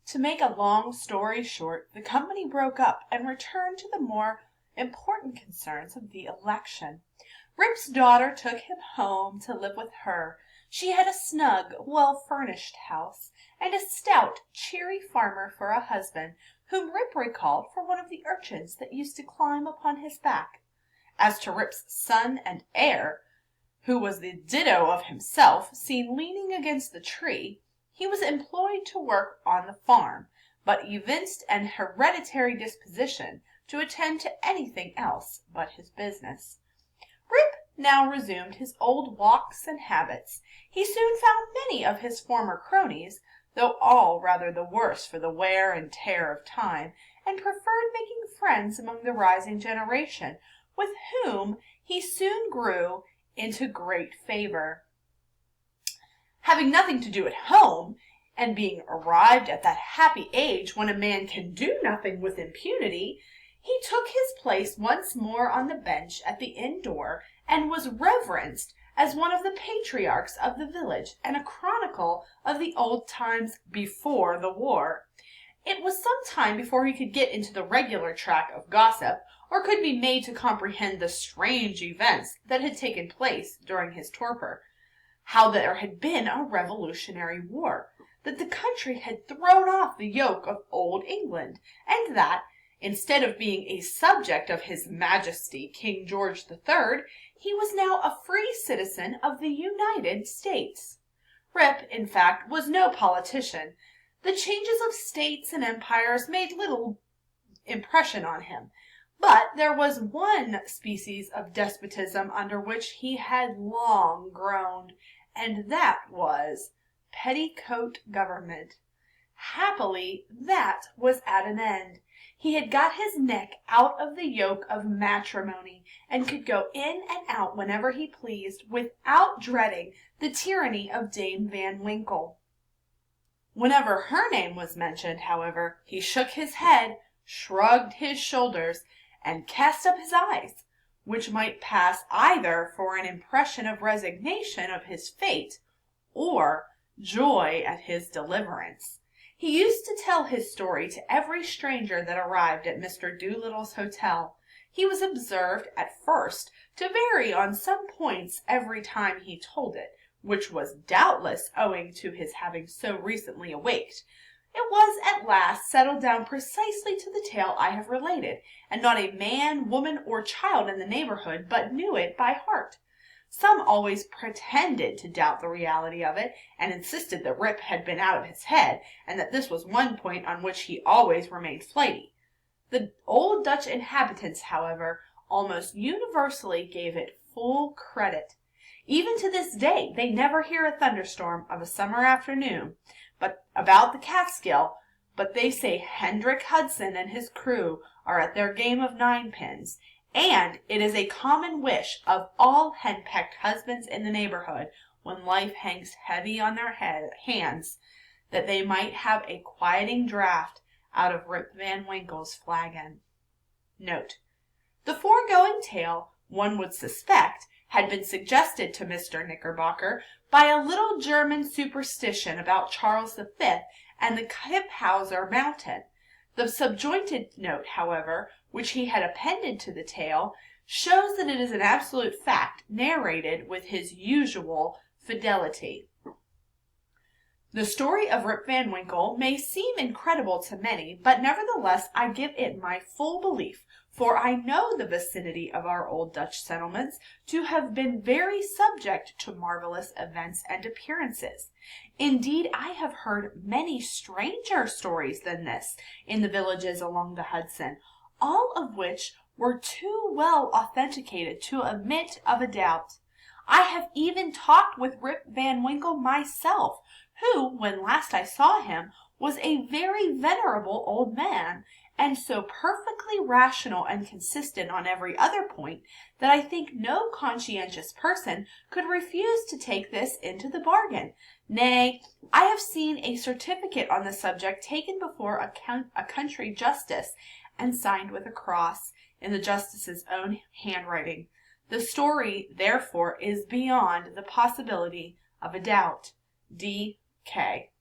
To make a long story short, the company broke up and returned to the more important concerns of the election. Rip's daughter took him home to live with her. She had a snug, well-furnished house, and a stout, cheery farmer for a husband, whom Rip recalled for one of the urchins that used to climb upon his back. As to Rip's son and heir, who was the ditto of himself, seen leaning against the tree, he was employed to work on the farm, but evinced an hereditary disposition to attend to anything else but his business. Rip now resumed his old walks and habits. He soon found many of his former cronies, though all rather the worse for the wear and tear of time, and preferred making friends among the rising generation, with whom he soon grew into great favor. Having nothing to do at home, and being arrived at that happy age when a man can do nothing with impunity, he took his place once more on the bench at the inn door, and was reverenced as one of the patriarchs of the village, and a chronicle of the old times before the war. It was some time before he could get into the regular track of gossip, or could be made to comprehend the strange events that had taken place during his torpor. How there had been a revolutionary war, that the country had thrown off the yoke of old England, and that, instead of being a subject of His Majesty King George III, he was now a free citizen of the United States. Rip, in fact, was no politician. The changes of states and empires made little impression on him, but there was one species of despotism under which he had long groaned, and that was petticoat government. Happily, that was at an end. He had got his neck out of the yoke of matrimony, and could go in and out whenever he pleased, without dreading the tyranny of Dame Van Winkle. Whenever her name was mentioned, however, he shook his head, shrugged his shoulders, and cast up his eyes, which might pass either for an impression of resignation of his fate, or joy at his deliverance. He used to tell his story to every stranger that arrived at Mr. Doolittle's hotel. He was observed at first to vary on some points every time he told it, which was doubtless owing to his having so recently awaked. It was at last settled down precisely to the tale I have related, and not a man, woman, or child in the neighborhood but knew it by heart. Some always pretended to doubt the reality of it, and insisted that Rip had been out of his head, and that this was one point on which he always remained flighty. The old Dutch inhabitants, however, almost universally gave it full credit. Even to this day they never hear a thunderstorm of a summer afternoon but about the Catskill, but they say Hendrick Hudson and his crew are at their game of ninepins, and it is a common wish of all henpecked husbands in the neighborhood, when life hangs heavy on their hands, that they might have a quieting draught out of Rip Van Winkle's flagon. Note: the foregoing tale, one would suspect, had been suggested to Mr. Knickerbocker by a little German superstition about Charles V and the Kipphauser mountain. The subjoined note, however, which he had appended to the tale, shows that it is an absolute fact, narrated with his usual fidelity. The story of Rip Van Winkle may seem incredible to many, but nevertheless I give it my full belief, for I know the vicinity of our old Dutch settlements to have been very subject to marvelous events and appearances. Indeed, I have heard many stranger stories than this in the villages along the Hudson, all of which were too well authenticated to admit of a doubt. I have even talked with Rip Van Winkle myself, who, when last I saw him, was a very venerable old man, and so perfectly rational and consistent on every other point, that I think no conscientious person could refuse to take this into the bargain. Nay, I have seen a certificate on the subject taken before a country justice, and signed with a cross, in the justice's own handwriting. The story, therefore, is beyond the possibility of a doubt. D. K.